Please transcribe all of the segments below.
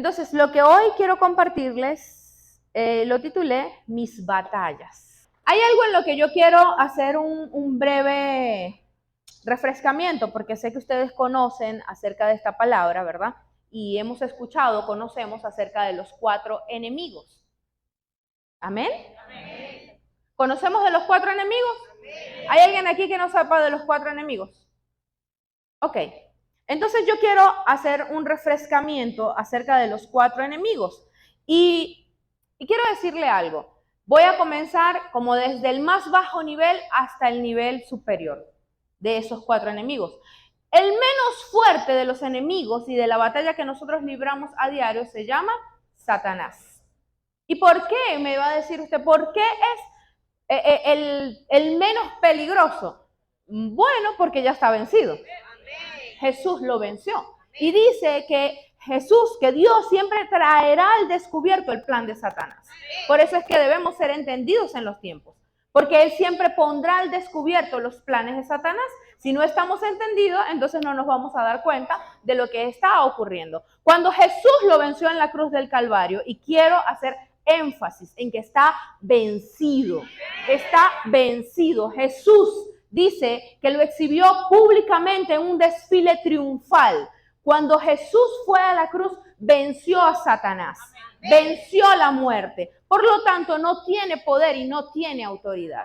Entonces, lo que hoy quiero compartirles, lo titulé Mis batallas. Hay algo en lo que yo quiero hacer un breve refrescamiento, porque sé que ustedes conocen acerca de esta palabra, ¿verdad? Y hemos escuchado, conocemos acerca de los 4 enemigos. ¿Amén? Amén. ¿Conocemos de los 4 enemigos? Amén. ¿Hay alguien aquí que no sepa de los 4 enemigos? Ok. Entonces yo quiero hacer un refrescamiento acerca de los 4 enemigos. Y quiero decirle algo. Voy a comenzar como desde el más bajo nivel hasta el nivel superior de esos 4 enemigos. El menos fuerte de los enemigos y de la batalla que nosotros libramos a diario se llama Satanás. ¿Y por qué? Me va a decir usted, ¿por qué es el menos peligroso? Bueno, porque ya está vencido. Jesús lo venció. Y dice que Jesús, que Dios siempre traerá al descubierto el plan de Satanás. Por eso es que debemos ser entendidos en los tiempos. Porque Él siempre pondrá al descubierto los planes de Satanás. Si no estamos entendidos, entonces no nos vamos a dar cuenta de lo que está ocurriendo. Cuando Jesús lo venció en la cruz del Calvario, y quiero hacer énfasis en que está vencido. Está vencido. Jesús dice que lo exhibió públicamente en un desfile triunfal. Cuando Jesús fue a la cruz, venció a Satanás, venció la muerte. Por lo tanto, no tiene poder y no tiene autoridad.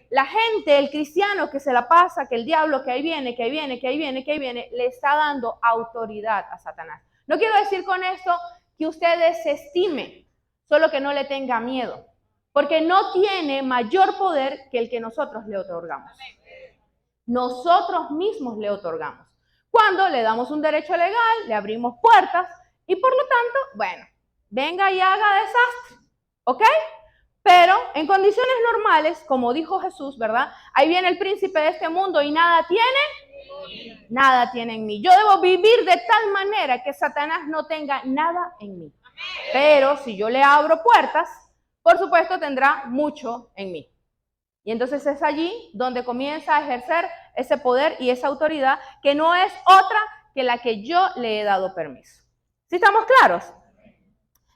La gente, el cristiano que se la pasa, que el diablo, que ahí viene, que ahí viene, que ahí viene, que ahí viene, le está dando autoridad a Satanás. No quiero decir con esto que usted desestime, solo que no le tenga miedo. Porque no tiene mayor poder que el que nosotros le otorgamos. Nosotros mismos le otorgamos. Cuando le damos un derecho legal, le abrimos puertas y por lo tanto, bueno, venga y haga desastre, ¿ok? Pero en condiciones normales, como dijo Jesús, ¿verdad? Ahí viene el príncipe de este mundo y nada tiene en mí. Yo debo vivir de tal manera que Satanás no tenga nada en mí. Pero si yo le abro puertas, por supuesto tendrá mucho en mí. Y entonces es allí donde comienza a ejercer ese poder y esa autoridad que no es otra que la que yo le he dado permiso. ¿Sí estamos claros?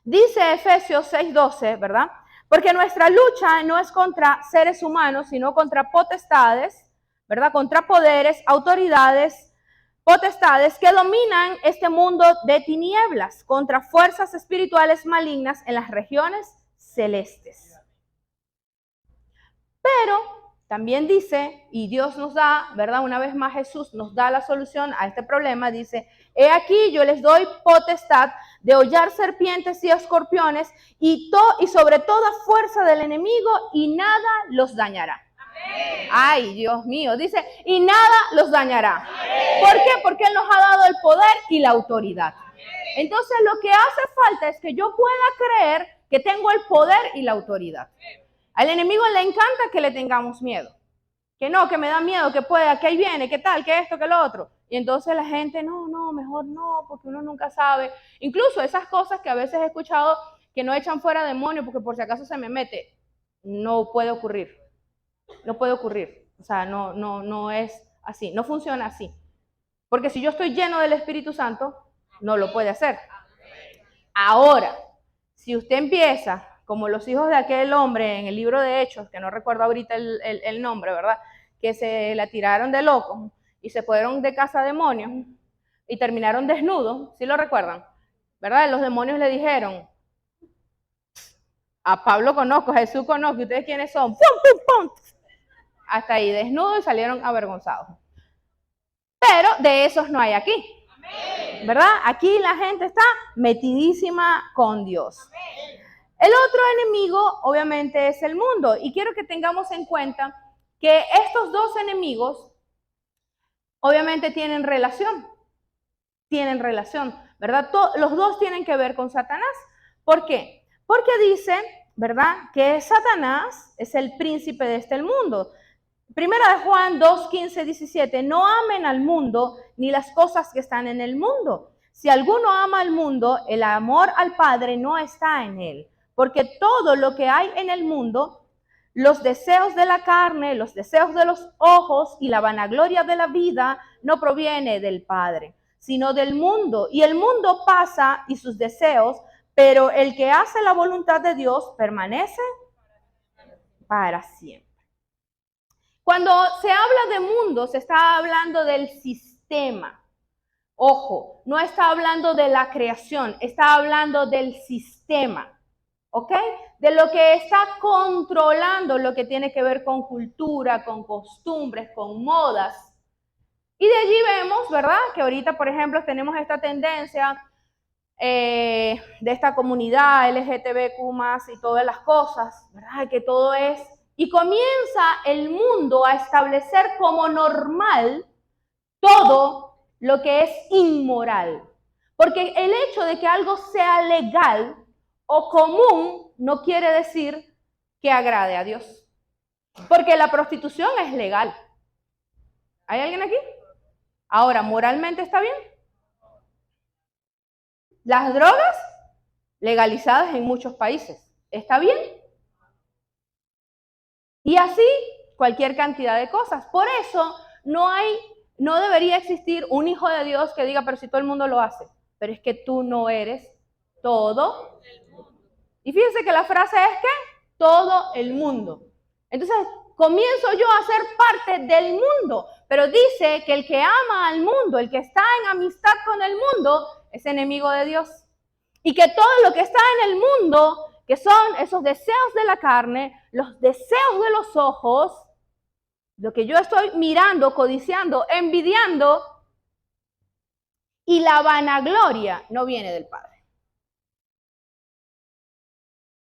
Dice Efesios 6:12, ¿verdad? Porque nuestra lucha no es contra seres humanos, sino contra potestades, ¿verdad? Contra poderes, autoridades, potestades que dominan este mundo de tinieblas, contra fuerzas espirituales malignas en las regiones celestes. Pero también dice, y Dios nos da, ¿verdad? Una vez más Jesús nos da la solución a este problema, dice, he aquí yo les doy potestad de hollar serpientes y escorpiones y sobre toda fuerza del enemigo y nada los dañará. Amén. Ay, Dios mío, dice, y nada los dañará. Amén. ¿Por qué? Porque Él nos ha dado el poder y la autoridad. Amén. Entonces lo que hace falta es que yo pueda creer que tengo el poder y la autoridad. Amén. Al enemigo le encanta que le tengamos miedo. Que no, que me da miedo, que pueda, que ahí viene, que tal, que esto, que lo otro. Y entonces la gente, no, mejor no, porque uno nunca sabe. Incluso esas cosas que a veces he escuchado que no echan fuera demonios porque por si acaso se me mete. No puede ocurrir. No puede ocurrir. O sea, no es así. No funciona así. Porque si yo estoy lleno del Espíritu Santo, no lo puede hacer. Ahora, si usted empieza como los hijos de aquel hombre en el libro de Hechos, que no recuerdo ahorita el nombre, ¿verdad? Que se la tiraron de locos y se fueron de casa demonios y terminaron desnudos, ¿sí lo recuerdan? ¿Verdad? Los demonios le dijeron, a Pablo conozco, a Jesús conozco, ¿ustedes quiénes son? ¡Pum, pum, pum! Hasta ahí desnudos y salieron avergonzados. Pero de esos no hay aquí, ¿verdad? Aquí la gente está metidísima con Dios. El otro enemigo, obviamente, es el mundo. Y quiero que tengamos en cuenta que estos dos enemigos, obviamente, tienen relación. Tienen relación, ¿verdad? Los dos tienen que ver con Satanás. ¿Por qué? Porque dice, ¿verdad?, que Satanás es el príncipe de este mundo. Primera de Juan 2:15-17, no amen al mundo ni las cosas que están en el mundo. Si alguno ama al mundo, el amor al Padre no está en él. Porque todo lo que hay en el mundo, los deseos de la carne, los deseos de los ojos y la vanagloria de la vida, no proviene del Padre, sino del mundo. Y el mundo pasa y sus deseos, pero el que hace la voluntad de Dios permanece para siempre. Cuando se habla de mundo, se está hablando del sistema. Ojo, no está hablando de la creación, está hablando del sistema. ¿Ok? De lo que está controlando lo que tiene que ver con cultura, con costumbres, con modas. Y de allí vemos, ¿verdad? Que ahorita, por ejemplo, tenemos esta tendencia de esta comunidad LGTBQ+, y todas las cosas, ¿verdad? Que todo es... Y comienza el mundo a establecer como normal todo lo que es inmoral. Porque el hecho de que algo sea legal o común no quiere decir que agrade a Dios. Porque la prostitución es legal. ¿Hay alguien aquí? Ahora, ¿moralmente está bien? Las drogas, legalizadas en muchos países. ¿Está bien? Y así, cualquier cantidad de cosas. Por eso, no debería existir un hijo de Dios que diga, pero si todo el mundo lo hace. Pero es que tú no eres todo. Y fíjense que la frase es que todo el mundo. Entonces, comienzo yo a ser parte del mundo, pero dice que el que ama al mundo, el que está en amistad con el mundo, es enemigo de Dios. Y que todo lo que está en el mundo, que son esos deseos de la carne, los deseos de los ojos, lo que yo estoy mirando, codiciando, envidiando, y la vanagloria no viene del Padre.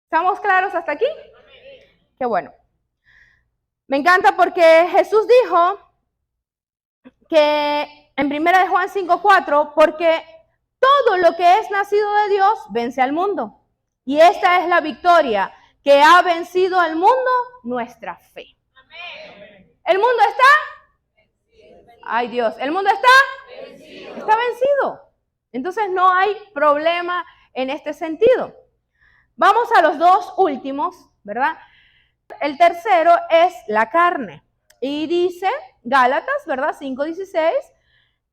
¿Estamos claros hasta aquí? Qué bueno. Me encanta porque Jesús dijo que en 1 Juan 5:4, porque todo lo que es nacido de Dios vence al mundo. Y esta es la victoria que ha vencido al mundo, nuestra fe. ¿El mundo está? Ay Dios, ¿el mundo está? Está vencido. Entonces no hay problema en este sentido. Vamos a los dos últimos, ¿verdad? El tercero es la carne. Y dice Gálatas, ¿verdad? 5:16,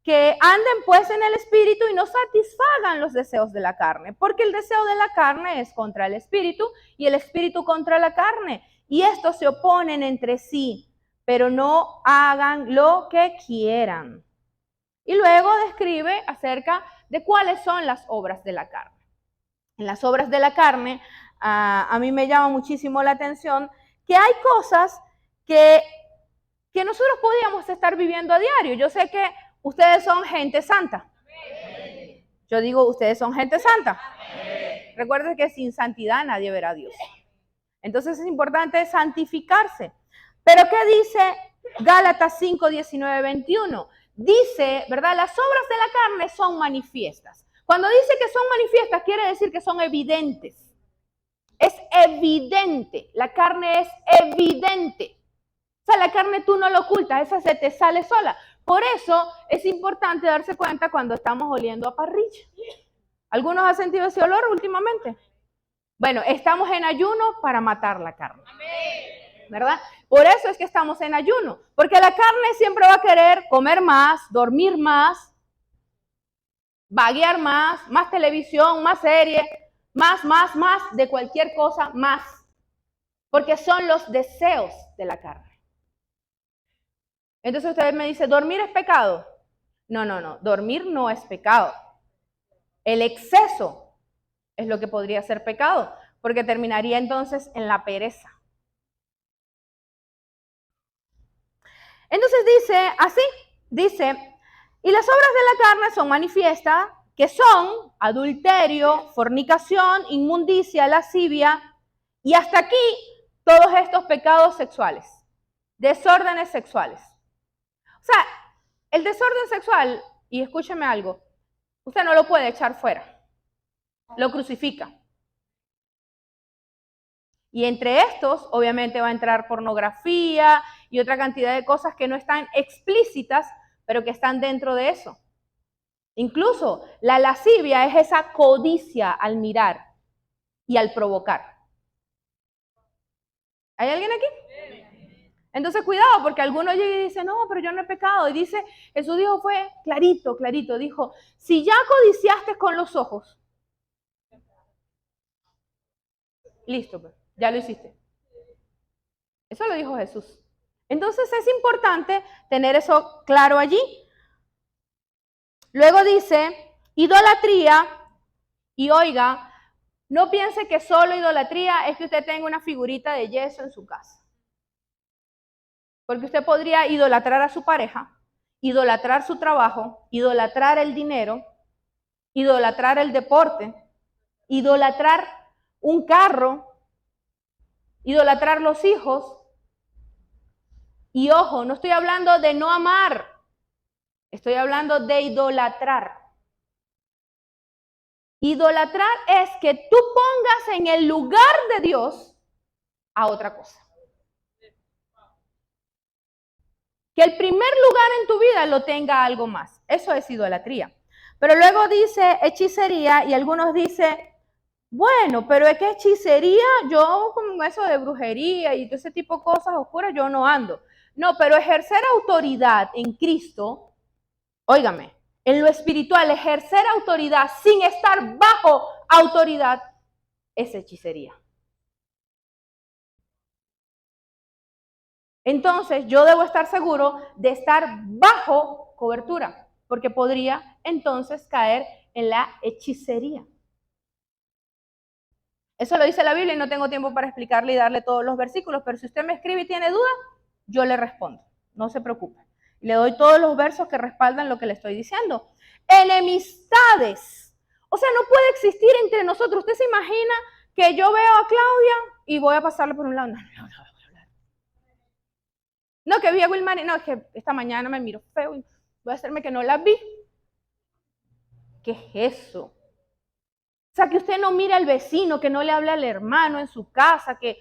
que anden pues en el espíritu y no satisfagan los deseos de la carne, porque el deseo de la carne es contra el espíritu y el espíritu contra la carne. Y estos se oponen entre sí, pero no hagan lo que quieran. Y luego describe acerca de cuáles son las obras de la carne. En las obras de la carne, a mí me llama muchísimo la atención que hay cosas que nosotros podíamos estar viviendo a diario. Yo sé que ustedes son gente santa. Yo digo, ustedes son gente santa. Recuerden que sin santidad nadie verá a Dios. Entonces es importante santificarse. Pero ¿qué dice Gálatas 5:19-21? Dice, ¿verdad? Las obras de la carne son manifiestas. Cuando dice que son manifiestas, quiere decir que son evidentes. Es evidente. La carne es evidente. O sea, la carne tú no lo ocultas, esa se te sale sola. Por eso es importante darse cuenta cuando estamos oliendo a parrilla. ¿Algunos han sentido ese olor últimamente? Bueno, estamos en ayuno para matar la carne. ¿Verdad? Por eso es que estamos en ayuno. Porque la carne siempre va a querer comer más, dormir más, vaguear más televisión, más serie, más, de cualquier cosa, más. Porque son los deseos de la carne. Entonces usted me dice, ¿dormir es pecado? No, dormir no es pecado. El exceso es lo que podría ser pecado, porque terminaría entonces en la pereza. Entonces dice así, y las obras de la carne son manifiestas, que son adulterio, fornicación, inmundicia, lascivia, y hasta aquí todos estos pecados sexuales, desórdenes sexuales. O sea, el desorden sexual, y escúcheme algo, usted no lo puede echar fuera, lo crucifica. Y entre estos, obviamente, va a entrar pornografía y otra cantidad de cosas que no están explícitas, pero que están dentro de eso. Incluso la lascivia es esa codicia al mirar y al provocar. ¿Hay alguien aquí? Entonces, cuidado, porque algunos llegan y dicen, no, pero yo no he pecado. Y dice, Jesús dijo, fue clarito, clarito, dijo, si ya codiciaste con los ojos, listo, pues, ya lo hiciste. Eso lo dijo Jesús. Entonces es importante tener eso claro allí. Luego dice, idolatría, y oiga, no piense que solo idolatría es que usted tenga una figurita de yeso en su casa. Porque usted podría idolatrar a su pareja, idolatrar su trabajo, idolatrar el dinero, idolatrar el deporte, idolatrar un carro, idolatrar los hijos. Y ojo, no estoy hablando de no amar, estoy hablando de idolatrar. Idolatrar es que tú pongas en el lugar de Dios a otra cosa. Que el primer lugar en tu vida lo tenga algo más. Eso es idolatría. Pero luego dice hechicería y algunos dicen, bueno, pero es que hechicería, yo con eso de brujería y todo ese tipo de cosas oscuras, yo no ando. No, pero ejercer autoridad en Cristo, óigame, en lo espiritual, ejercer autoridad sin estar bajo autoridad es hechicería. Entonces, yo debo estar seguro de estar bajo cobertura, porque podría entonces caer en la hechicería. Eso lo dice la Biblia y no tengo tiempo para explicarle y darle todos los versículos, pero si usted me escribe y tiene duda, yo le respondo, no se preocupe. Le doy todos los versos que respaldan lo que le estoy diciendo. Enemistades. O sea, no puede existir entre nosotros. ¿Usted se imagina que yo veo a Claudia y voy a pasarle por un lado? No, que vi a Wilmar, no, es que esta mañana me miro feo y voy a hacerme que no la vi. ¿Qué es eso? O sea, que usted no mira al vecino, que no le habla al hermano en su casa, que...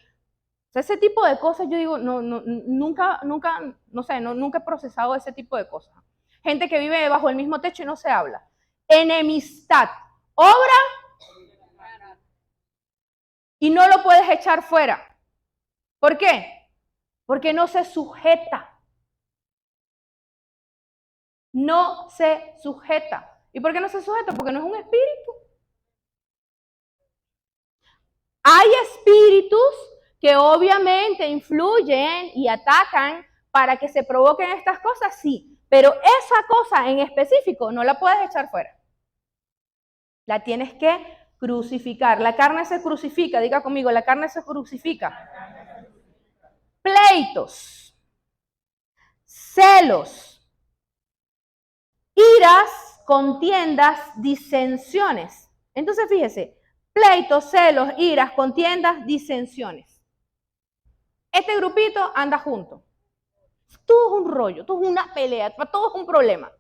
O sea, ese tipo de cosas, yo digo, nunca he procesado ese tipo de cosas. Gente que vive bajo el mismo techo y no se habla. Enemistad. Obra y no lo puedes echar fuera. ¿Por qué? Porque no se sujeta. No se sujeta. ¿Y por qué no se sujeta? Porque no es un espíritu. Hay espíritus que obviamente influyen y atacan para que se provoquen estas cosas, sí. Pero esa cosa en específico no la puedes echar fuera. La tienes que crucificar. La carne se crucifica, diga conmigo, la carne se crucifica. Pleitos, celos, iras, contiendas, disensiones. Entonces fíjese, pleitos, celos, iras, contiendas, disensiones. Este grupito anda junto. Todo es un rollo, todo es una pelea, todo es un problema.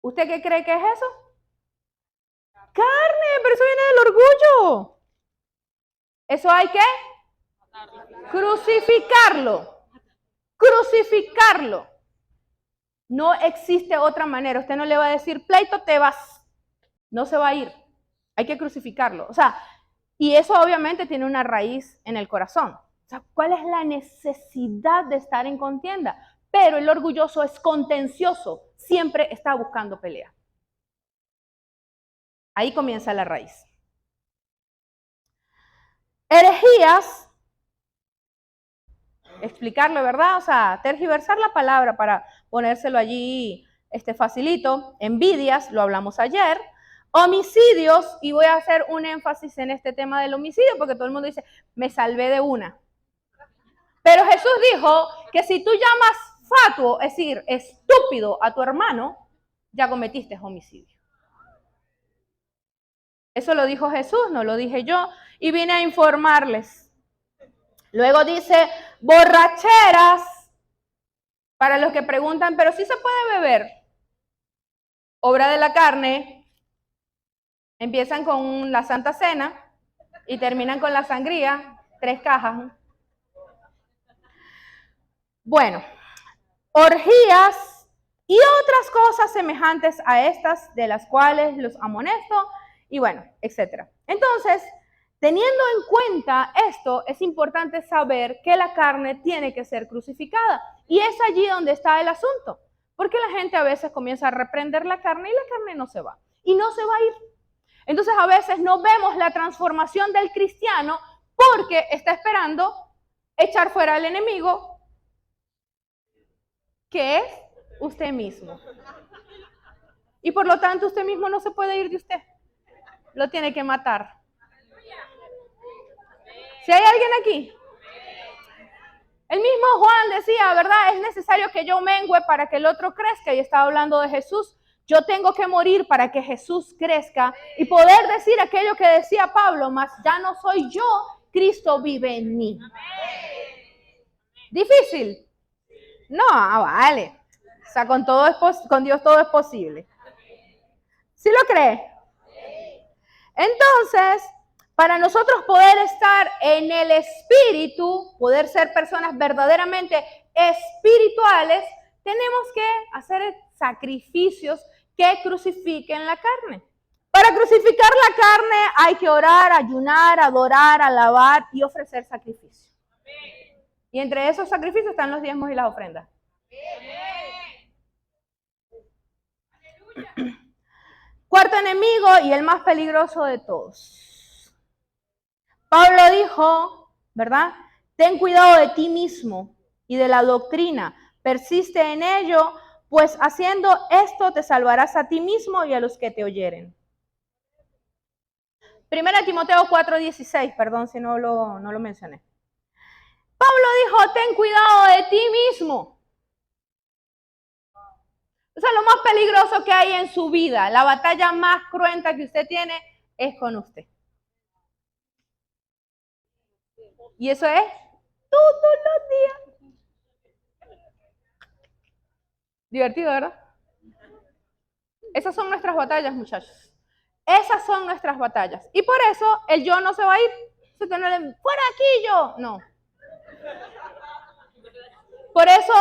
¿Usted qué cree que es eso? Carne, pero eso viene del orgullo. Eso hay que crucificarlo. Crucificarlo. No existe otra manera. Usted no le va a decir, pleito, te vas. No se va a ir. Hay que crucificarlo. O sea, y eso obviamente tiene una raíz en el corazón. O sea, ¿cuál es la necesidad de estar en contienda? Pero el orgulloso es contencioso. Siempre está buscando pelea. Ahí comienza la raíz. Herejías, explicarlo, ¿verdad? O sea, tergiversar la palabra para ponérselo allí facilito. Envidias, lo hablamos ayer. Homicidios, y voy a hacer un énfasis en este tema del homicidio porque todo el mundo dice, me salvé de una. Pero Jesús dijo que si tú llamas fatuo, es decir, estúpido a tu hermano, ya cometiste homicidio. Eso lo dijo Jesús, no lo dije yo, y vine a informarles. Luego dice, borracheras, para los que preguntan, pero sí se puede beber. Obra de la carne, empiezan con la Santa Cena y terminan con la sangría, 3 cajas. Bueno, orgías y otras cosas semejantes a estas, de las cuales los amonesto, y bueno, etcétera. Entonces, Teniendo en cuenta esto, es importante saber que la carne tiene que ser crucificada. Y es allí donde está el asunto. Porque la gente a veces comienza a reprender la carne y la carne no se va. Y no se va a ir. Entonces a veces no vemos la transformación del cristiano porque está esperando echar fuera al enemigo, que es usted mismo. Y por lo tanto usted mismo no se puede ir de usted. Lo tiene que matar. ¿Si hay alguien aquí? El mismo Juan decía, ¿verdad? Es necesario que yo mengüe para que el otro crezca. Y estaba hablando de Jesús. Yo tengo que morir para que Jesús crezca y poder decir aquello que decía Pablo, mas ya no soy yo, Cristo vive en mí. ¿Difícil? No, vale. O sea, con Dios todo es posible. ¿Sí lo cree? Entonces, para nosotros poder estar en el espíritu, poder ser personas verdaderamente espirituales, tenemos que hacer sacrificios que crucifiquen la carne. Para crucificar la carne hay que orar, ayunar, adorar, alabar y ofrecer sacrificios. Y entre esos sacrificios están los diezmos y las ofrendas. Cuarto enemigo y el más peligroso de todos. Pablo dijo, ¿verdad? Ten cuidado de ti mismo y de la doctrina. Persiste en ello, pues haciendo esto te salvarás a ti mismo y a los que te oyeren. 1 Timoteo 4:16, perdón si no lo mencioné. Pablo dijo, ten cuidado de ti mismo. O sea, lo más peligroso que hay en su vida, la batalla más cruenta que usted tiene es con usted. Y eso es todos los días. Divertido, ¿verdad? Esas son nuestras batallas, muchachos. Esas son nuestras batallas. Y por eso el yo no se va a ir. Usted no le fuera aquí yo. No. Por eso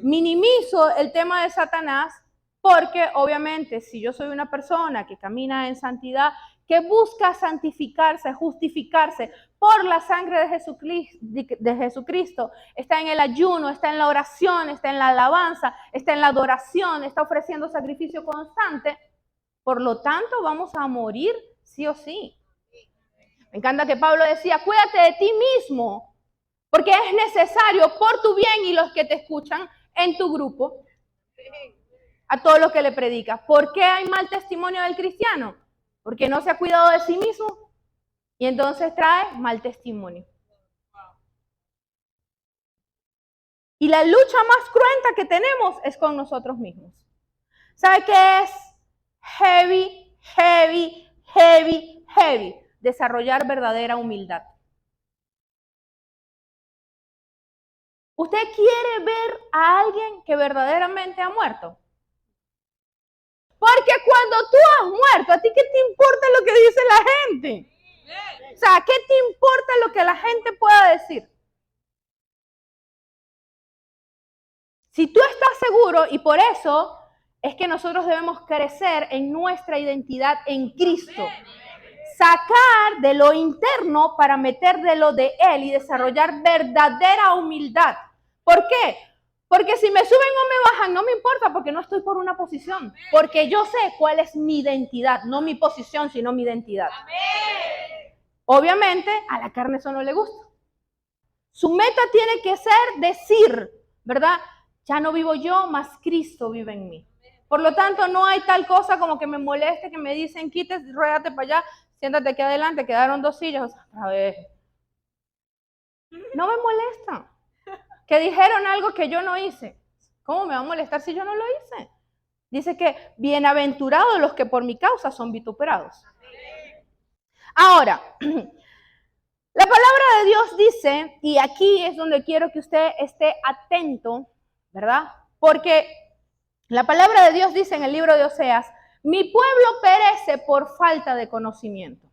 minimizo el tema de Satanás, porque obviamente si yo soy una persona que camina en santidad, que busca santificarse, justificarse por la sangre de Jesucristo, está en el ayuno, está en la oración, está en la alabanza, está en la adoración, está ofreciendo sacrificio constante, por lo tanto vamos a morir sí o sí. Me encanta que Pablo decía, cuídate de ti mismo, porque es necesario por tu bien y los que te escuchan en tu grupo, a todos los que le predicas. ¿Por qué hay mal testimonio del cristiano? Porque no se ha cuidado de sí mismo y entonces trae mal testimonio. Y la lucha más cruenta que tenemos es con nosotros mismos. ¿Sabe qué es? Heavy. Desarrollar verdadera humildad. ¿Usted quiere ver a alguien que verdaderamente ha muerto? Porque cuando tú has muerto, ¿a ti qué te importa lo que dice la gente? O sea, ¿qué te importa lo que la gente pueda decir? Si tú estás seguro, y por eso es que nosotros debemos crecer en nuestra identidad en Cristo. Sacar de lo interno para meter de lo de Él y desarrollar verdadera humildad. ¿Por qué? Porque si me suben o me bajan, no me importa porque no estoy por una posición. Porque yo sé cuál es mi identidad, no mi posición, sino mi identidad. Obviamente, a la carne eso no le gusta. Su meta tiene que ser decir, ¿verdad? Ya no vivo yo, mas Cristo vive en mí. Por lo tanto, no hay tal cosa como que me moleste, que me dicen, quítate, ruédate para allá, siéntate aquí adelante, quedaron 2 sillas, otra vez. No me molesta. Que dijeron algo que yo no hice. ¿Cómo me va a molestar si yo no lo hice? Dice que bienaventurados los que por mi causa son vituperados. Ahora, la palabra de Dios dice, y aquí es donde quiero que usted esté atento, ¿verdad? Porque la palabra de Dios dice en el libro de Oseas, mi pueblo perece por falta de conocimiento.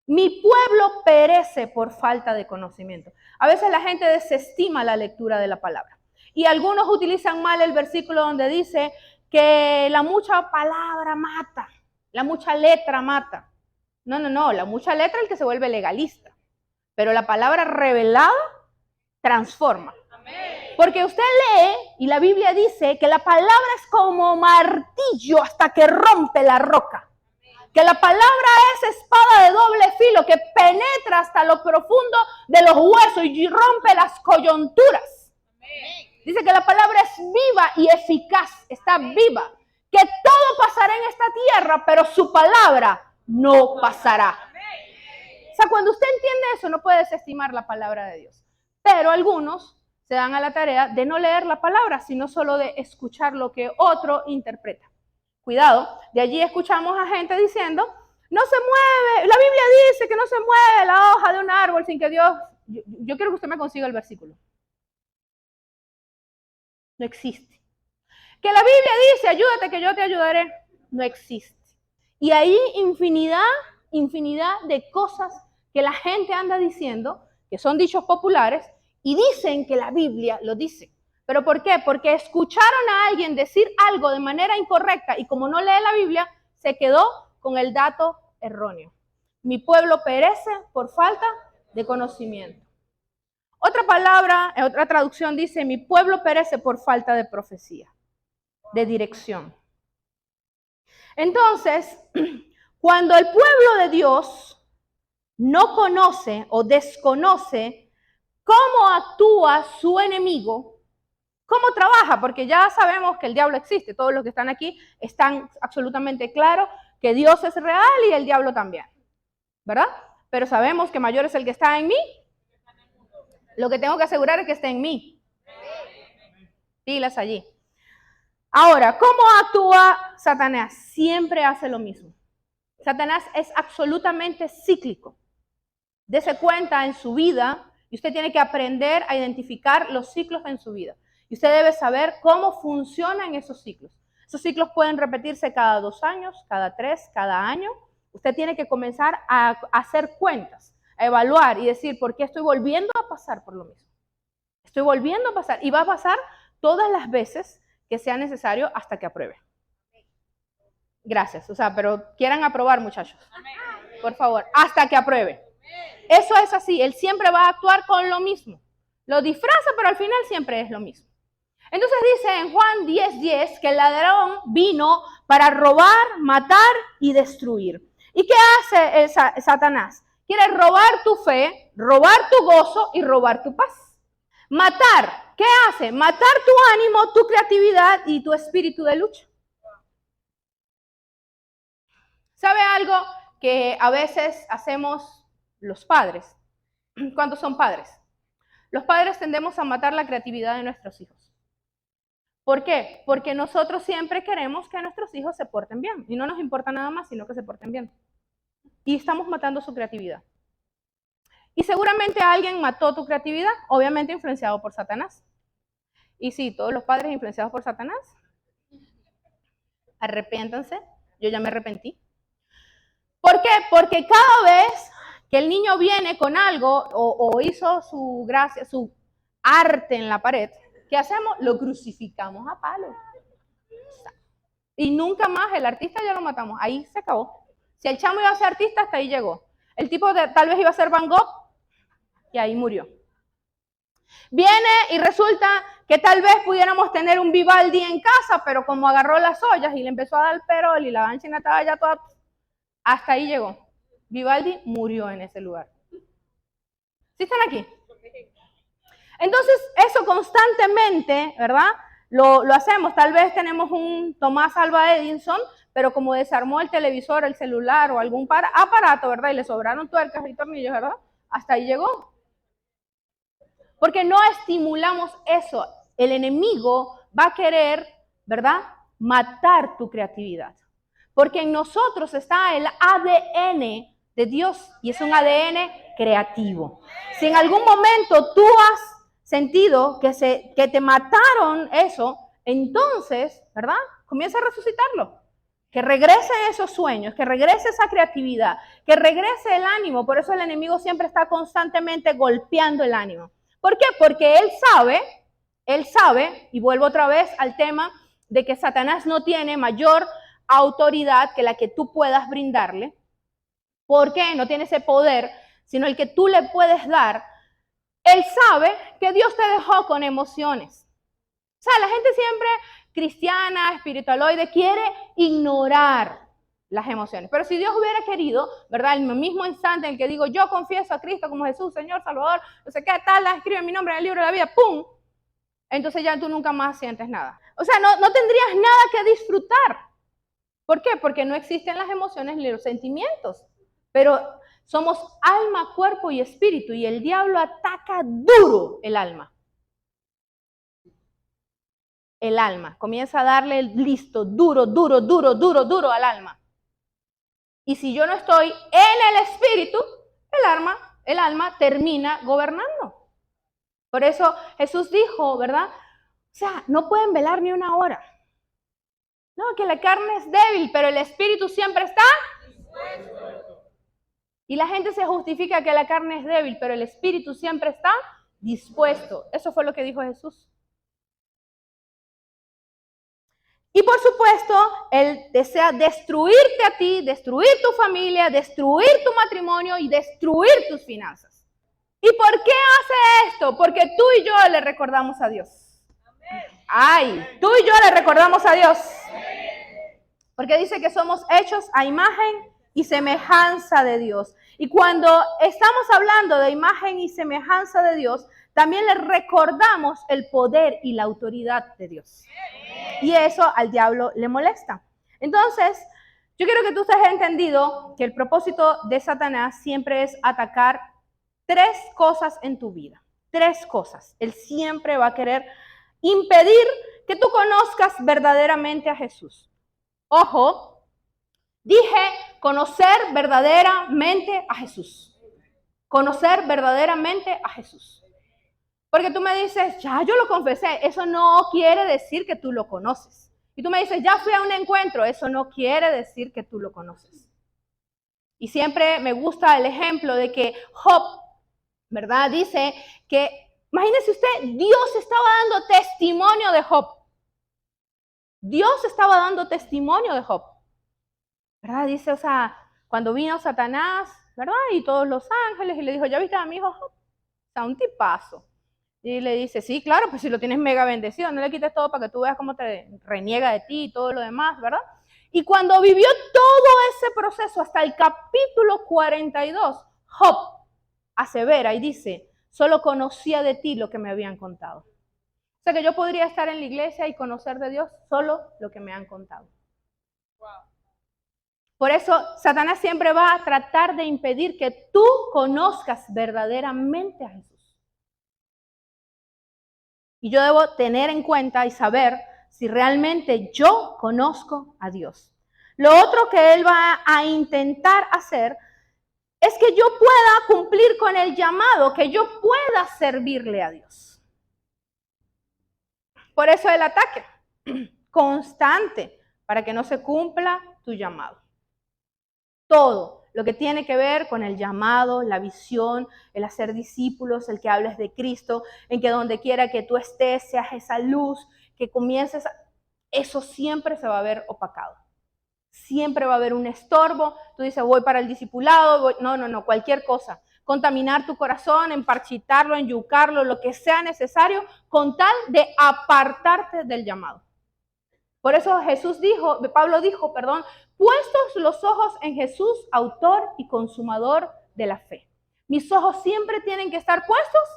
Mi pueblo perece por falta de conocimiento. A veces la gente desestima la lectura de la palabra. Y algunos utilizan mal el versículo donde dice que la mucha palabra mata, la mucha letra mata. No, la mucha letra es el que se vuelve legalista. Pero la palabra revelada transforma. Porque usted lee y la Biblia dice que la palabra es como martillo hasta que rompe la roca. Que la palabra es espada de doble filo que penetra hasta lo profundo de los huesos y rompe las coyunturas. Dice que la palabra es viva y eficaz, está viva. Que todo pasará en esta tierra, pero su palabra no pasará. O sea, cuando usted entiende eso, no puede desestimar la palabra de Dios. Pero algunos se dan a la tarea de no leer la palabra, sino solo de escuchar lo que otro interpreta. Cuidado, de allí escuchamos a gente diciendo, no se mueve, la Biblia dice que no se mueve la hoja de un árbol sin que Dios... Yo quiero que usted me consiga el versículo. No existe. Que la Biblia dice, ayúdate que yo te ayudaré, no existe. Y hay infinidad de cosas que la gente anda diciendo, que son dichos populares, y dicen que la Biblia lo dice. ¿Pero por qué? Porque escucharon a alguien decir algo de manera incorrecta y como no lee la Biblia, se quedó con el dato erróneo. Mi pueblo perece por falta de conocimiento. Otra palabra, otra traducción dice, mi pueblo perece por falta de profecía, de dirección. Entonces, cuando el pueblo de Dios no conoce o desconoce cómo actúa su enemigo, cómo trabaja, porque ya sabemos que el diablo existe, todos los que están aquí están absolutamente claros que Dios es real y el diablo también, ¿verdad? Pero sabemos que mayor es el que está en mí. Lo que tengo que asegurar es que esté en mí. Pilas allí. Ahora, ¿cómo actúa Satanás? Siempre hace lo mismo. Satanás es absolutamente cíclico. Dese cuenta en su vida y usted tiene que aprender a identificar los ciclos en su vida. Y usted debe saber cómo funcionan esos ciclos. Esos ciclos pueden repetirse cada 2 años, cada 3, cada año. Usted tiene que comenzar a hacer cuentas, a evaluar y decir, ¿por qué estoy volviendo a pasar por lo mismo? Estoy volviendo a pasar y va a pasar todas las veces que sea necesario hasta que apruebe. Gracias, o sea, pero quieran aprobar, muchachos. Por favor, hasta que apruebe. Eso es así, él siempre va a actuar con lo mismo. Lo disfraza, pero al final siempre es lo mismo. Entonces dice en Juan 10:10 que el ladrón vino para robar, matar y destruir. ¿Y qué hace Satanás? Quiere robar tu fe, robar tu gozo y robar tu paz. Matar, ¿qué hace? Matar tu ánimo, tu creatividad y tu espíritu de lucha. ¿Sabe algo que a veces hacemos los padres? ¿Cuántos son padres? Los padres tendemos a matar la creatividad de nuestros hijos. ¿Por qué? Porque nosotros siempre queremos que nuestros hijos se porten bien. Y no nos importa nada más, sino que se porten bien. Y estamos matando su creatividad. Y seguramente alguien mató tu creatividad, obviamente influenciado por Satanás. Y sí, todos los padres influenciados por Satanás, arrepiéntanse, yo ya me arrepentí. ¿Por qué? Porque cada vez que el niño viene con algo o hizo su gracia, su arte en la pared, ¿qué hacemos? Lo crucificamos a palos. Y nunca más, el artista ya lo matamos, ahí se acabó. Si el chamo iba a ser artista, hasta ahí llegó. El tipo tal vez iba a ser Van Gogh y ahí murió. Viene y resulta que tal vez pudiéramos tener un Vivaldi en casa, pero como agarró las ollas y le empezó a dar el perol y la banchina estaba ya toda... Hasta ahí llegó. Vivaldi murió en ese lugar. ¿Sí están aquí? Entonces, eso constantemente, ¿verdad? Lo hacemos. Tal vez tenemos un Tomás Alva Edison, pero como desarmó el televisor, el celular o algún aparato, ¿verdad? Y le sobraron tuercas y tornillos, ¿verdad? Hasta ahí llegó. Porque no estimulamos eso. El enemigo va a querer, ¿verdad? Matar tu creatividad. Porque en nosotros está el ADN de Dios y es un ADN creativo. Si en algún momento tú has sentido que te mataron eso, entonces, ¿verdad? Comienza a resucitarlo. Que regresen esos sueños, que regrese esa creatividad, que regrese el ánimo. Por eso el enemigo siempre está constantemente golpeando el ánimo. ¿Por qué? Porque él sabe, y vuelvo otra vez al tema de que Satanás no tiene mayor autoridad que la que tú puedas brindarle. ¿Por qué? No tiene ese poder, sino el que tú le puedes dar. Él sabe que Dios te dejó con emociones. O sea, la gente siempre cristiana, espiritualoide, quiere ignorar las emociones. Pero si Dios hubiera querido, ¿verdad? En el mismo instante en el que digo, yo confieso a Cristo como Jesús, Señor, Salvador, no sé qué, tal, escribe mi nombre en el libro de la vida, ¡pum! Entonces ya tú nunca más sientes nada. O sea, no tendrías nada que disfrutar. ¿Por qué? Porque no existen las emociones ni los sentimientos. Pero somos alma, cuerpo y espíritu, y el diablo ataca duro el alma. El alma, comienza a darle listo, duro al alma. Y si yo no estoy en el espíritu, el alma termina gobernando. Por eso Jesús dijo, ¿verdad? O sea, no pueden velar ni una hora. No, que la carne es débil, pero el espíritu siempre está dispuesto. Y la gente se justifica que la carne es débil, pero el espíritu siempre está dispuesto. Eso fue lo que dijo Jesús. Y por supuesto, Él desea destruirte a ti, destruir tu familia, destruir tu matrimonio y destruir tus finanzas. ¿Y por qué hace esto? Porque tú y yo le recordamos a Dios. Ay, tú y yo le recordamos a Dios. Porque dice que somos hechos a imagen y semejanza de Dios. Y cuando estamos hablando de imagen y semejanza de Dios, también le recordamos el poder y la autoridad de Dios. Y eso al diablo le molesta. Entonces, yo quiero que tú estés entendido que el propósito de Satanás siempre es atacar 3 cosas en tu vida. 3 cosas. Él siempre va a querer impedir que tú conozcas verdaderamente a Jesús. Ojo, dije conocer verdaderamente a Jesús. Conocer verdaderamente a Jesús. Porque tú me dices, ya yo lo confesé, eso no quiere decir que tú lo conoces. Y tú me dices, ya fui a un encuentro, eso no quiere decir que tú lo conoces. Y siempre me gusta el ejemplo de que Job, ¿verdad? Dice que, imagínese usted, Dios estaba dando testimonio de Job. Dios estaba dando testimonio de Job. ¿Verdad? Dice, o sea, cuando vino Satanás, ¿verdad? Y todos los ángeles, y le dijo, ¿ya viste a mi hijo Job? O sea, un tipazo. Y le dice, sí, claro, pues si lo tienes mega bendecido, no le quites todo para que tú veas cómo te reniega de ti y todo lo demás, ¿verdad? Y cuando vivió todo ese proceso hasta el capítulo 42, Job asevera y dice, solo conocía de ti lo que me habían contado. O sea que yo podría estar en la iglesia y conocer de Dios solo lo que me han contado. Por eso Satanás siempre va a tratar de impedir que tú conozcas verdaderamente a Jesús. Y yo debo tener en cuenta y saber si realmente yo conozco a Dios. Lo otro que Él va a intentar hacer es que yo pueda cumplir con el llamado, que yo pueda servirle a Dios. Por eso el ataque constante, para que no se cumpla tu llamado. Todo lo que tiene que ver con el llamado, la visión, el hacer discípulos, el que hables de Cristo, en que donde quiera que tú estés, seas esa luz, que comiences, eso siempre se va a ver opacado. Siempre va a haber un estorbo. Tú dices, voy para el discipulado, no, cualquier cosa. Contaminar tu corazón, emparchitarlo, enyucarlo, lo que sea necesario, con tal de apartarte del llamado. Por eso Pablo dijo, puestos los ojos en Jesús, autor y consumador de la fe. Mis ojos siempre tienen que estar puestos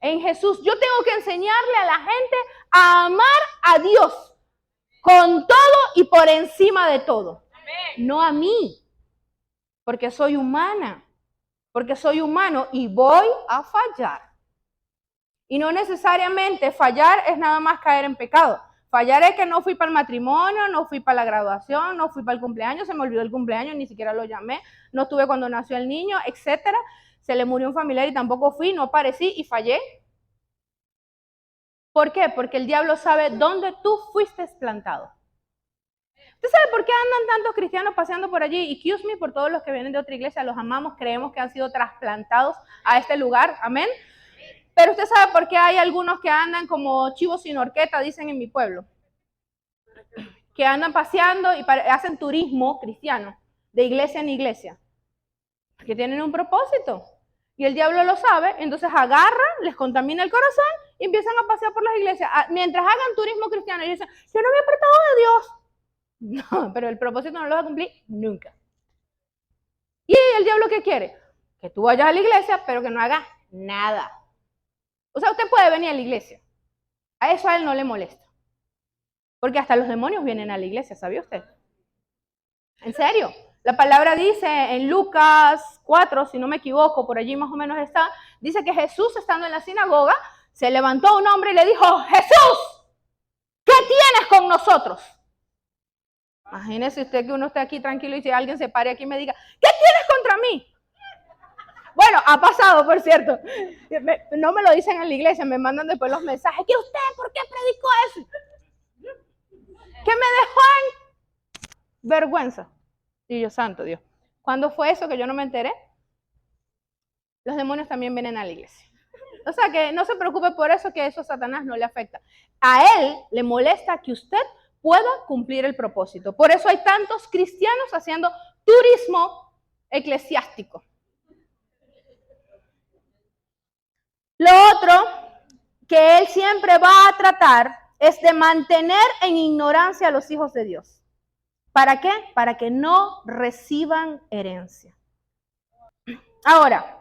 en Jesús. Yo tengo que enseñarle a la gente a amar a Dios con todo y por encima de todo. No a mí, porque soy humana, porque soy humano y voy a fallar. Y no necesariamente fallar es nada más caer en pecado. Fallar es que no fui para el matrimonio, no fui para la graduación, no fui para el cumpleaños, se me olvidó el cumpleaños, ni siquiera lo llamé, no estuve cuando nació el niño, etcétera. Se le murió un familiar y tampoco fui, no aparecí y fallé. ¿Por qué? Porque el diablo sabe dónde tú fuiste plantado. ¿Usted sabe por qué andan tantos cristianos paseando por allí? Excuse me por todos los que vienen de otra iglesia, los amamos, creemos que han sido trasplantados a este lugar, amén. Pero usted sabe por qué hay algunos que andan como chivos sin horqueta, dicen en mi pueblo. Que andan paseando y hacen turismo cristiano, de iglesia en iglesia. que tienen un propósito. Y el diablo lo sabe, entonces agarra, les contamina el corazón y empiezan a pasear por las iglesias. Mientras hagan turismo cristiano y dicen, yo no me he apartado de Dios. No, pero el propósito no lo va a cumplir nunca. ¿Y el diablo qué quiere? Que tú vayas a la iglesia, pero que no hagas nada. O sea, usted puede venir a la iglesia. A eso a él no le molesta. Porque hasta los demonios vienen a la iglesia, ¿sabía usted? ¿En serio? La palabra dice en Lucas 4, si no me equivoco, por allí más o menos está, dice que Jesús, estando en la sinagoga, se levantó un hombre y le dijo, Jesús, ¿qué tienes con nosotros? Imagínese usted que uno esté aquí tranquilo y si alguien se pare aquí y me diga, ¿qué tienes contra mí? Bueno, ha pasado, por cierto. No me lo dicen en la iglesia, me mandan después los mensajes. ¿Que usted por qué predicó eso? Que me dejó en vergüenza. Y yo, santo Dios. ¿Cuándo fue eso que yo no me enteré? Los demonios también vienen a la iglesia. O sea que no se preocupe por eso, que eso a Satanás no le afecta. A él le molesta que usted pueda cumplir el propósito. Por eso hay tantos cristianos haciendo turismo eclesiástico. Lo otro que él siempre va a tratar es de mantener en ignorancia a los hijos de Dios. ¿Para qué? Para que no reciban herencia. Ahora,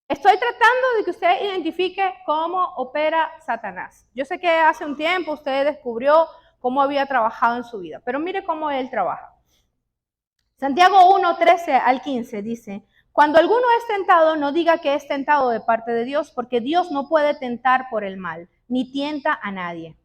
estoy tratando de que usted identifique cómo opera Satanás. Yo sé que hace un tiempo usted descubrió cómo había trabajado en su vida, pero mire cómo él trabaja. Santiago 1, 13 al 15 dice, cuando alguno es tentado, no diga que es tentado de parte de Dios, porque Dios no puede tentar por el mal, ni tienta a nadie.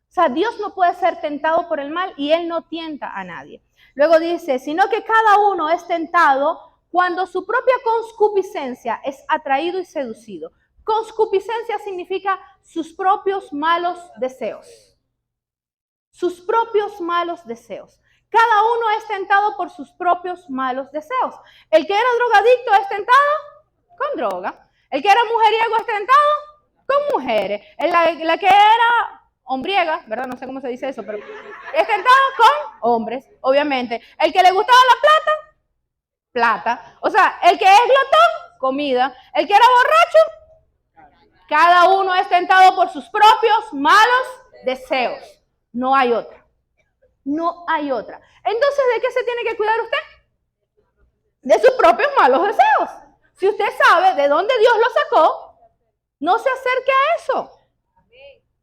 O sea, Dios no puede ser tentado por el mal y Él no tienta a nadie. Luego dice, sino que cada uno es tentado cuando su propia concupiscencia es atraído y seducido. Concupiscencia significa sus propios malos deseos. Sus propios malos deseos. Cada uno es tentado por sus propios malos deseos. El que era drogadicto es tentado con droga. El que era mujeriego es tentado con mujeres. La que era hombriega, ¿verdad? No sé cómo se dice eso, pero es tentado con hombres, obviamente. El que le gustaba la plata, plata. O sea, el que es glotón, comida. El que era borracho, cada uno es tentado por sus propios malos deseos. No hay otra. No hay otra. Entonces, ¿de qué se tiene que cuidar usted? De sus propios malos deseos. Si usted sabe de dónde Dios lo sacó, no se acerque a eso.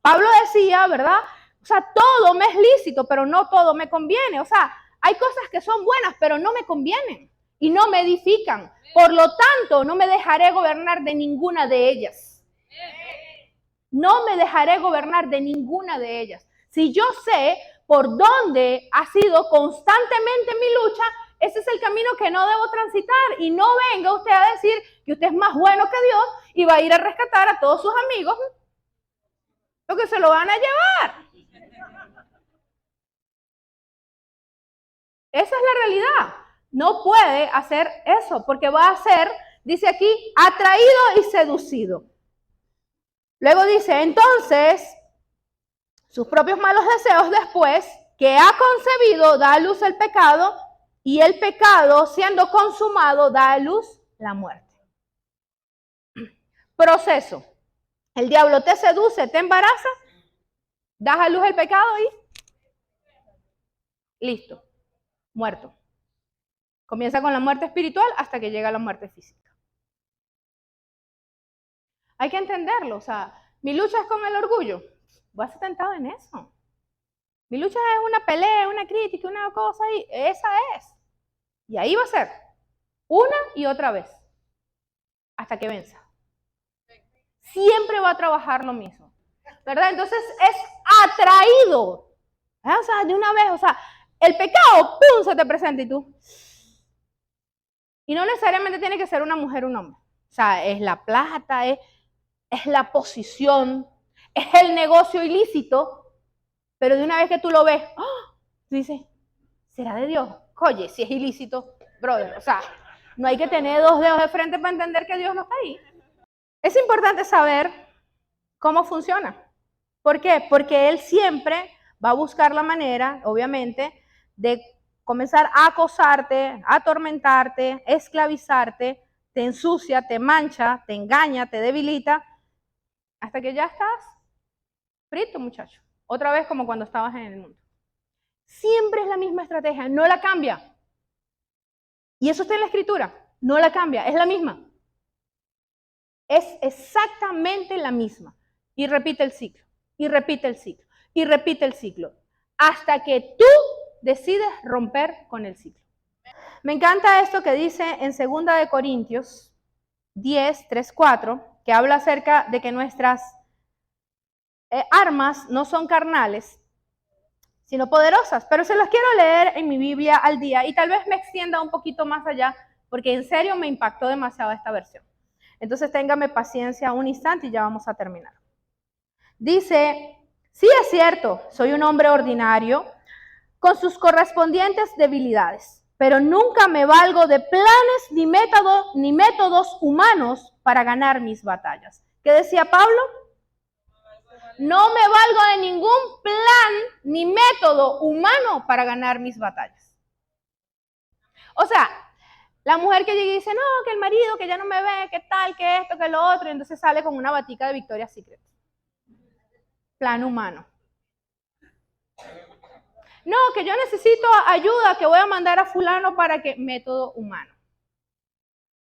Pablo decía, ¿verdad? O sea, todo me es lícito, pero no todo me conviene. O sea, hay cosas que son buenas, pero no me convienen y no me edifican. Por lo tanto, no me dejaré gobernar de ninguna de ellas. No me dejaré gobernar de ninguna de ellas. Si yo sé por dónde ha sido constantemente mi lucha, ese es el camino que no debo transitar. Y no venga usted a decir que usted es más bueno que Dios y va a ir a rescatar a todos sus amigos, porque se lo van a llevar. Esa es la realidad. No puede hacer eso, porque va a ser, dice aquí, atraído y seducido. Luego dice, entonces, sus propios malos deseos después, que ha concebido, da a luz el pecado, y el pecado, siendo consumado, da a luz la muerte. Proceso. El diablo te seduce, te embaraza, das a luz el pecado y listo, muerto. Comienza con la muerte espiritual hasta que llega la muerte física. Hay que entenderlo, o sea, mi lucha es con el orgullo. Voy a ser tentado en eso. Mi lucha es una pelea, una crítica, una cosa, y esa es. Y ahí va a ser una y otra vez, hasta que venza. Siempre va a trabajar lo mismo, ¿verdad? Entonces es atraído, ¿eh? O sea, de una vez, o sea, el pecado, ¡pum!, se te presenta y tú. Y no necesariamente tiene que ser una mujer o un hombre. O sea, es la plata, es la posición, es el negocio ilícito, pero de una vez que tú lo ves, ¡oh!, tú dices, ¿será de Dios? Oye, si es ilícito, brother, o sea, no hay que tener dos dedos de frente para entender que Dios no está ahí. Es importante saber cómo funciona. ¿Por qué? Porque Él siempre va a buscar la manera, obviamente, de comenzar a acosarte, a atormentarte, esclavizarte, te ensucia, te mancha, te engaña, te debilita, hasta que ya estás frito, muchacho. Otra vez como cuando estabas en el mundo. Siempre es la misma estrategia, no la cambia. Y eso está en la escritura, no la cambia, es la misma. Es exactamente la misma. Y repite el ciclo, y repite el ciclo, y repite el ciclo, hasta que tú decides romper con el ciclo. Me encanta esto que dice en 2 de Corintios 10, 3, 4, que habla acerca de que nuestras armas no son carnales, sino poderosas. Pero se las quiero leer en mi Biblia al día y tal vez me extienda un poquito más allá, porque en serio me impactó demasiado esta versión. Entonces téngame paciencia un instante y ya vamos a terminar. Dice, sí es cierto, soy un hombre ordinario con sus correspondientes debilidades, pero nunca me valgo de planes ni métodos humanos para ganar mis batallas. ¿Qué decía Pablo? No me valgo de ningún plan ni método humano para ganar mis batallas. O sea, la mujer que llega y dice, no, que el marido, que ya no me ve, que tal, que esto, que lo otro, y entonces sale con una batica de Victoria's Secret. Plan humano. No, que yo necesito ayuda, que voy a mandar a fulano para que, método humano.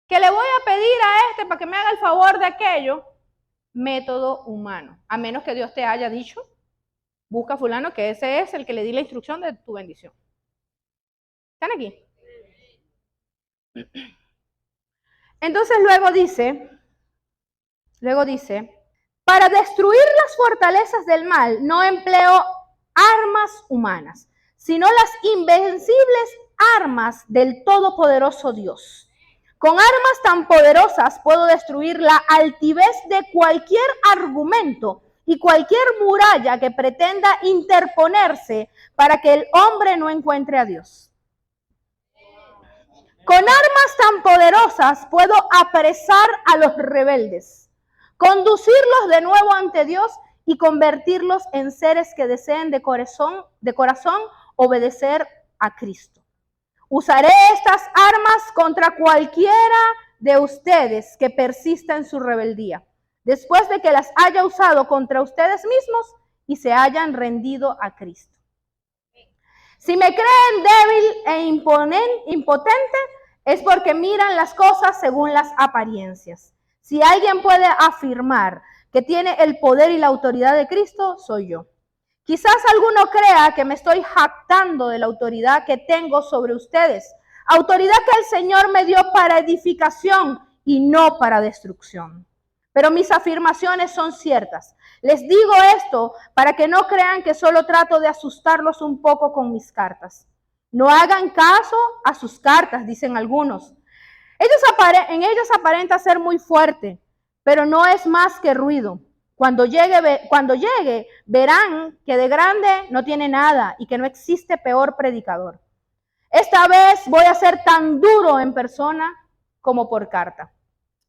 Que le voy a pedir a este para que me haga el favor de aquello, método humano. A menos que Dios te haya dicho, busca a fulano, que ese es el que le di la instrucción de tu bendición. ¿Están aquí? Entonces luego dice, para destruir las fortalezas del mal no empleo armas humanas, sino las invencibles armas del todopoderoso Dios. Con armas tan poderosas puedo destruir la altivez de cualquier argumento y cualquier muralla que pretenda interponerse para que el hombre no encuentre a Dios. Con armas tan poderosas puedo apresar a los rebeldes, conducirlos de nuevo ante Dios y convertirlos en seres que deseen de corazón obedecer a Cristo. Usaré estas armas contra cualquiera de ustedes que persista en su rebeldía, después de que las haya usado contra ustedes mismos y se hayan rendido a Cristo. Si me creen débil e impotente, es porque miran las cosas según las apariencias. Si alguien puede afirmar que tiene el poder y la autoridad de Cristo, soy yo. Quizás alguno crea que me estoy jactando de la autoridad que tengo sobre ustedes, autoridad que el Señor me dio para edificación y no para destrucción. Pero mis afirmaciones son ciertas. Les digo esto para que no crean que solo trato de asustarlos un poco con mis cartas. No hagan caso a sus cartas, dicen algunos. En ellas aparenta ser muy fuerte, pero no es más que ruido. Cuando llegue, verán que de grande no tiene nada y que no existe peor predicador. Esta vez voy a ser tan duro en persona como por carta.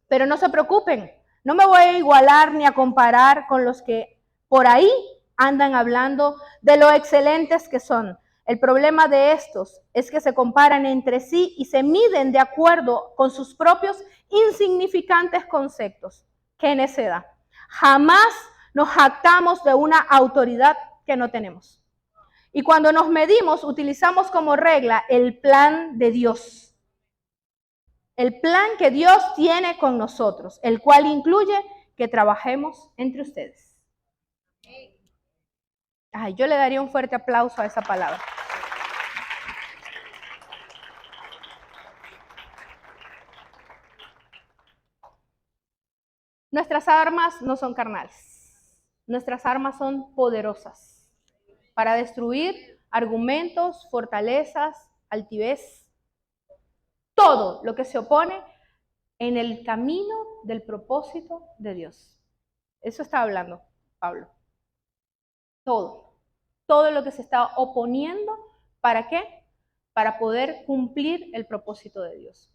Pero no se preocupen, no me voy a igualar ni a comparar con los que por ahí andan hablando de lo excelentes que son. El problema de estos es que se comparan entre sí y se miden de acuerdo con sus propios insignificantes conceptos. ¡Qué necedad! Jamás nos jactamos de una autoridad que no tenemos. Y cuando nos medimos, utilizamos como regla el plan de Dios. El plan que Dios tiene con nosotros, el cual incluye que trabajemos entre ustedes. Ay, yo le daría un fuerte aplauso a esa palabra. Nuestras armas no son carnales. Nuestras armas son poderosas para destruir argumentos, fortalezas, altivez, todo lo que se opone en el camino del propósito de Dios. Eso está hablando Pablo. Todo lo que se está oponiendo, ¿para qué? Para poder cumplir el propósito de Dios.